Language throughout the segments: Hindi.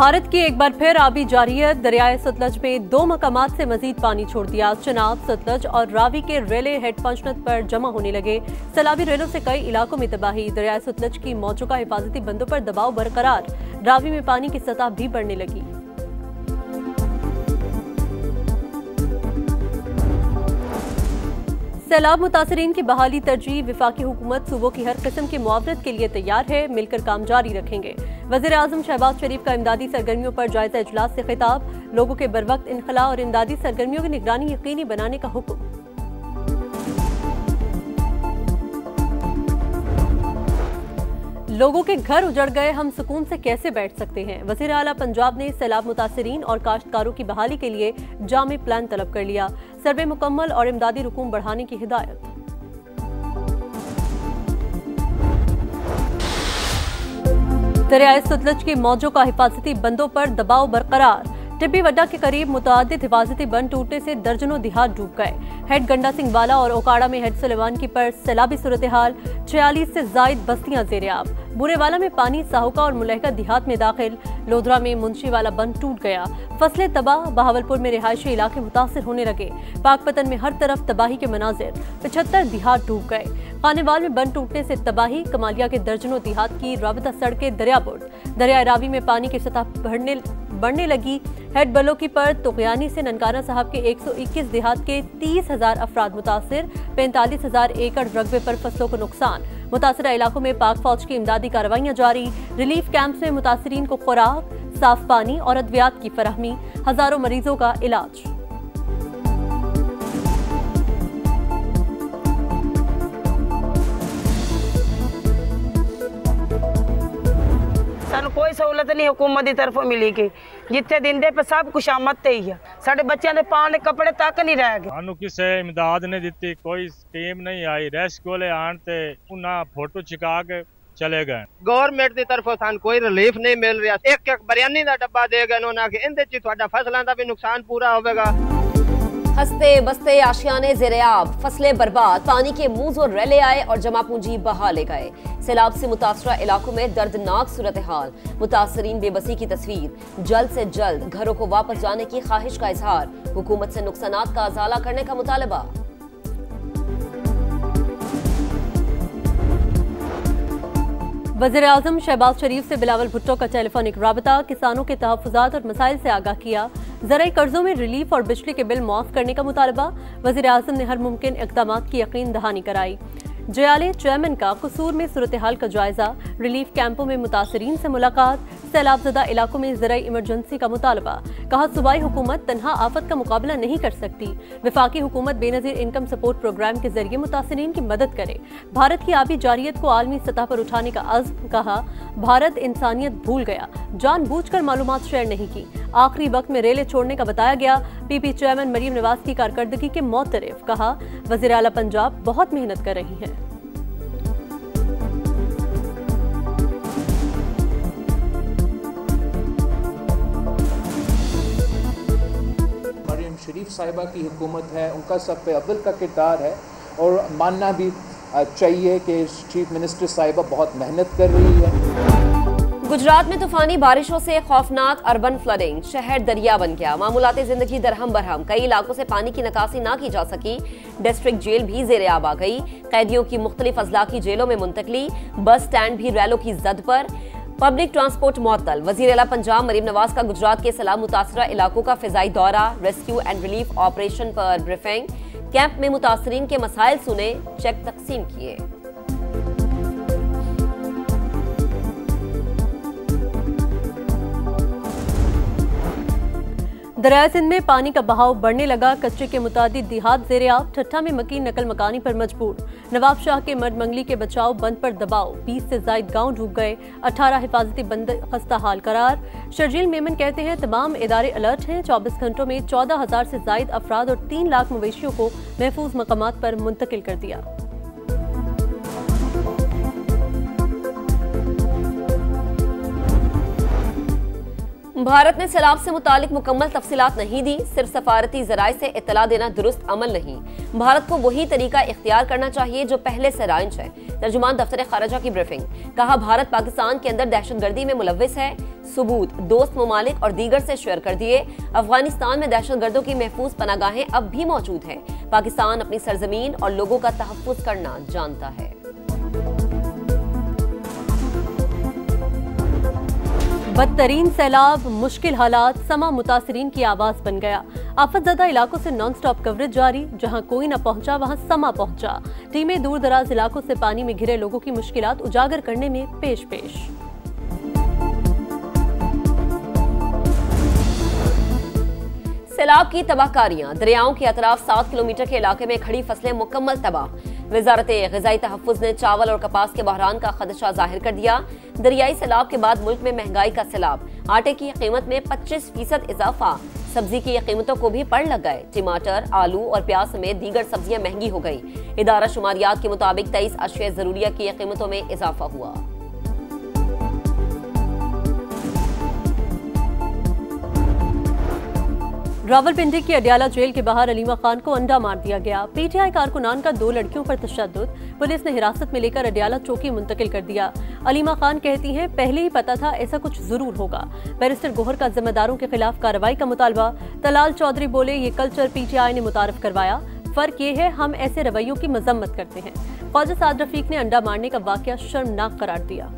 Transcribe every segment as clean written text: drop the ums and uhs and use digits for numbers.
भारत की एक बार फिर आबी जारियत। दरियाए सतलज में 2 मकामात से मजीद पानी छोड़ दिया। चिनाब, सतलज और रावी के रेले हेड पंचनद पर जमा होने लगे। सैलाबी रेलों से कई इलाकों में तबाही। दरियाए सतलज की मौजों का हिफाजती बंदों पर दबाव बरकरार। रावी में पानी की सतह भी बढ़ने लगी। सैलाब मुतासरीन की बहाली तरजीह। विफाकी हुकूमत सूबों की हर किस्म की मुआवजत के लिए तैयार है, मिलकर काम जारी रखेंगे। वज़ीर आज़म शहबाज शरीफ का इमदादी सरगर्मियों पर जायजा इजलास से खिताब। लोगों के बरवक्त इनखला और इमदादी सरगर्मियों की निगरानी यकीनी बनाने का हुक्म। लोगों के घर उजड़ गए, हम सुकून से कैसे बैठ सकते हैं। वज़ीर आला पंजाब ने सैलाब मुतासरीन और काश्तकारों की बहाली के लिए जामे प्लान तलब कर लिया। सर्वे मुकम्मल और इमदादी रकूम बढ़ाने की हिदायत। दरियाए सतलज की मौजों का हिफाजती बंदों पर दबाव बरकरार। टिब्बी वड्डा के करीब मुतअद्दिद हिफाजती बंद टूटने से दर्जनों देहात डूब गए। हेड गंडा सिंह वाला और ओकाड़ा में हेड सुलेवानकी पर सैलाबी सूरत हाल। 46 से जायद बस्तियां ज़ेर-ए-आब। बुरेवाला में पानी, साहुका और मुलहका देहात में दाखिल। लोधरा में मुंशी वाला बंद टूट गया। फसलें तबाह। बहावलपुर में रिहायशी इलाके मुतासिर होने लगे। पाकपतन में हर तरफ तबाही के मनाजिर। 75 देहात डूब गए। खानेवाल में बंद टूटने से तबाही। कमालिया के दर्जनों देहात की राबिता सड़कें दरियाबुर्द। दरियाए रावी में पानी की सतह बढ़ने लगी। हेड बलोकी पर तुगयानी से ननकाना साहब के 121 देहात के 30,000 अफराद मुतासिर। 45,000 एकड़ रकबे पर फसलों को नुकसान। मुतासरा इलाकों में पाक फौज की इमदादी कार्रवाइयां जारी। रिलीफ कैंप्स में मुतासरीन को खुराक, साफ पानी और अद्वियात की फराहमी। हजारों मरीजों का इलाज। ਸਾਨੂੰ कोई सहूलत नहीं हुकूमत की तरफों मिली कि जिथे दिंदे पे सब कुछ आमद ते ही है। साडे बच्चों के पाने के कपड़े तक नहीं रह गए। सानू किसी इमदाद नहीं दी, कोई स्कीम नहीं आई। रेस्क्यू वाले आन ते उन्हें फोटो छिका के चले गए। गवर्नमेंट की तरफों सानू कोई रिलीफ नहीं मिल रहा। एक बिरयानी का डब्बा दे गए उन्होंने कि इहदे च तुहाडा फसलों का भी नुकसान पूरा होगा। हंसते बसते आशियाने ज़ेर-ए-आब, फसलें बर्बाद, पानी के मुंह और रेले आए और जमा पूंजी बहा ले गए। सैलाब से मुतासरा इलाकों में दर्दनाक सूरत हाल। मुतासरीन बेबसी की तस्वीर। जल्द से जल्द घरों को वापस जाने की ख्वाहिश का इजहार। हुकूमत से नुकसानात का अजाला करने का मुतालबा। वज़ीर आज़म शहबाज शरीफ से बिलावल भुट्टो का टेलीफोनिक राबता। किसानों के तहफ़्फ़ुज़ात और मसाइल से आगाह किया। ज़राई कर्जों में रिलीफ और बिजली के बिल माफ करने का मुतालबा। वज़ीर आज़म ने हर मुमकिन इक़दामात की यकीन दहानी कराई। जयाले चेयरमैन का कसूर में सूरत हाल का जायजा। रिलीफ कैंपों में मुतासरीन से मुलाकात। सैलाबज़दा इलाकों में ज़राई इमरजेंसी का मुतालबा। कहा सूबाई हुकूमत तन्हा आफत का मुकाबला नहीं कर सकती। विफाकी हुकूमत बेनज़ीर इनकम सपोर्ट प्रोग्राम के जरिए मुतासरीन की मदद करे। भारत की आबी जारियत को आलमी सतह पर उठाने का अज़्म। कहा भारत इंसानियत भूल गया, जानबूझकर मालूमात शेयर नहीं की। आखिरी वक्त में रेले छोड़ने का बताया गया। पीपी चेयरमैन मरीम नवाज की कारकर्दगी के मोतरफ। कहा वज़ीर आला पंजाब बहुत मेहनत कर रही हैं। शरीफ साहिबा की हुकूमत है, उनका सब पे अव्वल का किरदार है और मानना भी चाहिए कि चीफ मिनिस्टर साहिबा बहुत मेहनत कर रही है। गुजरात में तूफानी बारिशों से खौफनाक अर्बन फ्लडिंग। शहर दरिया बन गया। मामूलाती जिंदगी दरहम बरहम। कई इलाकों से पानी की निकासी ना की जा सकी। डिस्ट्रिक्ट जेल भी ज़ेर-ए-आब आ गई। कैदियों की मुख्तलिफ अजला की जेलों में मुंतकली। बस स्टैंड भी रैलों की जद पर। पब्लिक ट्रांसपोर्ट मुअत्तल। वज़ीर आला पंजाब मरीम नवाज का गुजरात के सैलाब मुतासरा इलाकों का फ़िज़ाई दौरा। रेस्क्यू एंड रिलीफ ऑपरेशन पर ब्रीफिंग। कैंप में मुतासरीन के मसाइल सुने, चेक तकसीम किए। दरिया सिंध में पानी का बहाव बढ़ने लगा। कच्चे के मुतादिद देहात ज़ेर-ए-आब। ठट्ठा में मकीन नकल मकानी पर मजबूर। नवाब शाह के मर्द मंगली के बचाव बंद पर दबाव। 20 से जायद गांव डूब गए। 18 हिफाजती बंद खस्ता हाल करार। शर्जील मेमन कहते हैं तमाम इदारे अलर्ट हैं। 24 घंटों में 14,000 से जायद अफराद और 3 लाख मवेशियों को महफूज मकामात पर मुंतकिल कर दिया। भारत ने सैलाब से मुतालिक मुकम्मल तफसीलात नहीं दी। सिर्फ सफारती जराए से इत्तला देना दुरुस्त अमल नहीं। भारत को वही तरीका इख्तियार करना चाहिए जो पहले से राइज है। तर्जुमान दफ्तर खारजा की ब्रीफिंग, कहा भारत पाकिस्तान के अंदर दहशतगर्दी में मुलव्विस है, सबूत दोस्त ममालिक और दीगर से शेयर कर दिए। अफगानिस्तान में दहशतगर्दों की महफूज पनागाहें अब भी मौजूद हैं। पाकिस्तान अपनी सरजमीन और लोगों का तहफ्फुज करना जानता है। बदतरीन सैलाब, मुश्किल हालात, समा मुतासरीन की आवाज बन गया। आफतजदा इलाकों से नॉन स्टॉप कवरेज जारी, जहां कोई न पहुंचा वहां समा पहुंचा। टीमें दूर दराज इलाकों से पानी में घिरे लोगों की मुश्किलात उजागर करने में पेश। सैलाब की तबाहकारियां, दरियाओं के अतराफ 7 किलोमीटर के इलाके में खड़ी फसलें मुकम्मल तबाह। वजारत-ए-ग़िज़ाई तहफ़्फ़ुज़ ने चावल और कपास के बहरान का खदशा जाहिर कर दिया। दरियाई सैलाब के बाद मुल्क में महंगाई का सैलाब, आटे की कीमत में 25% इजाफा, सब्जी की कीमतों को भी पड़ लग गए। टमाटर, आलू और प्याज समेत दीगर सब्जियां महंगी हो गई। इदारा शुमारियात के मुताबिक 23 अशिया ज़रूरिया की कीमतों में इजाफा हुआ। रावलपिंडी की अडियाला जेल के बाहर अलीमा खान को अंडा मार दिया गया। पीटीआई कारकुनान का 2 लड़कियों पर तशद्दुद, पुलिस ने हिरासत में लेकर अडियाला चौकी मुंतकिल कर दिया। अलीमा खान कहती हैं, पहले ही पता था ऐसा कुछ जरूर होगा। बैरिस्टर गोहर का जिम्मेदारों के खिलाफ कार्रवाई का मुतालबा। तलाल चौधरी बोले, ये कल्चर पीटीआई ने मुतारफ करवाया, फर्क ये है हम ऐसे रवैयों की मजम्मत करते हैं। ख्वाजा साद रफीक ने अंडा मारने का वाकया शर्मनाक करार दिया।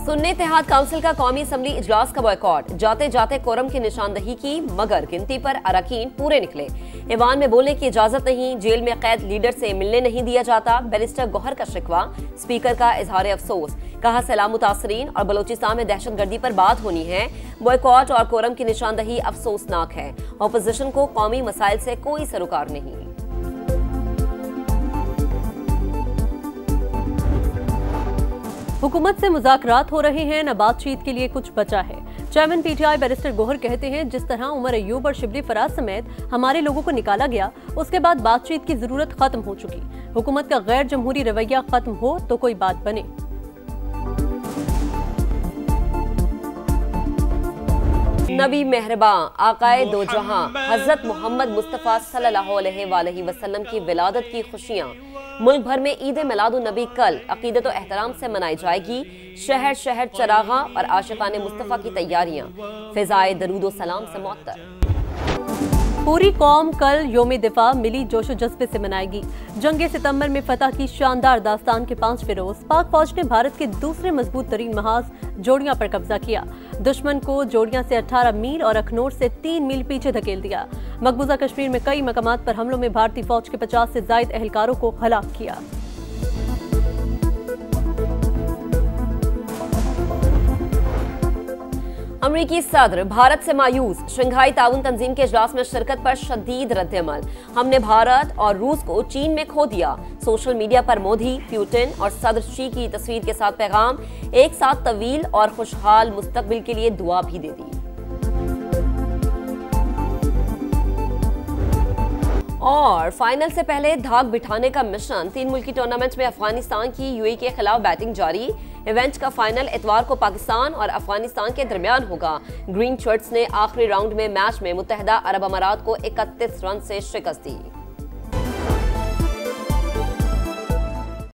सुन्नी इत्तेहाद काउंसिल का कौमी असम्बली इजलास का बॉयकॉट, जाते जाते कोरम की निशानदही की, मगर गिनती पर अरकान पूरे निकले। ईवान में बोलने की इजाजत नहीं, जेल में कैद लीडर से मिलने नहीं दिया जाता। बैरिस्टर गौहर का शिकवा, स्पीकर का इजहार अफसोस, कहा सैलाब मुतासरीन और बलोचिस्तान में दहशतगर्दी पर बात होनी है। बॉयकॉट और कोरम की निशानदही अफसोसनाक है। अपोजिशन को कौमी मसाइल से कोई सरोकार नहीं। हुकूमत से मुज़ाकरात हो रहे हैं, न बातचीत के लिए कुछ बचा है। चेयरमैन पीटीआई बैरिस्टर गोहर कहते हैं, जिस तरह उमर अयूब और शिबली फराज समेत हमारे लोगों को निकाला गया, उसके बाद बातचीत की जरूरत खत्म हो चुकी। हुकूमत का गैर जमहूरी रवैया खत्म हो तो कोई बात बने। नबी मेहरबान आकाए दो जहां हजरत मोहम्मद मुस्तफ़ा सल्लल्लाहु अलैहि वसल्लम की विलादत की खुशियां। मुल्क भर में ईद मिलादुन नबी कल अकीदत और एहतराम से मनाई जाएगी। शहर शहर चरागा और आशिकाने मुस्तफ़ा की तैयारियां, फिजाए दरूदो सलाम से मुअत्तर। पूरी कौम कल योम दिफा मिली जोशो जज्बे से मनाएगी। जंगे सितंबर में फतह की शानदार दास्तान के 5वें रोज पाक फौज ने भारत के दूसरे मजबूत तरीन महाज जोड़ियां पर कब्जा किया। दुश्मन को जोड़ियां से 18 मील और अखनूर से 3 मील पीछे धकेल दिया। मकबूजा कश्मीर में कई मकामात पर हमलों में भारतीय फौज के 50 से ज्यादा एहलकारों को हलाक किया। अमरीकी सदर भारत से मायूस, शंघाई ताउन तंजीम के इजलास में शिरकत पर शदीद रद्द-ए-अमल। हमने भारत और रूस को चीन में खो दिया। सोशल मीडिया पर मोदी, पुतिन और सदर शी की तस्वीर के साथ पैगाम, एक साथ तवील और खुशहाल मुस्तकबिल के लिए दुआ भी दे दी। और फाइनल से पहले धाक बिठाने का मिशन, 3 मुल्की टूर्नामेंट में अफगानिस्तान की यूएई के खिलाफ बैटिंग जारी। इवेंट का फाइनल इतवार को पाकिस्तान और अफगानिस्तान के दरमियान होगा। ग्रीन शर्ट्स ने आखिरी राउंड में मैच में मुत्तहदा अरब अमारात को 31 रन से शिकस्त दी।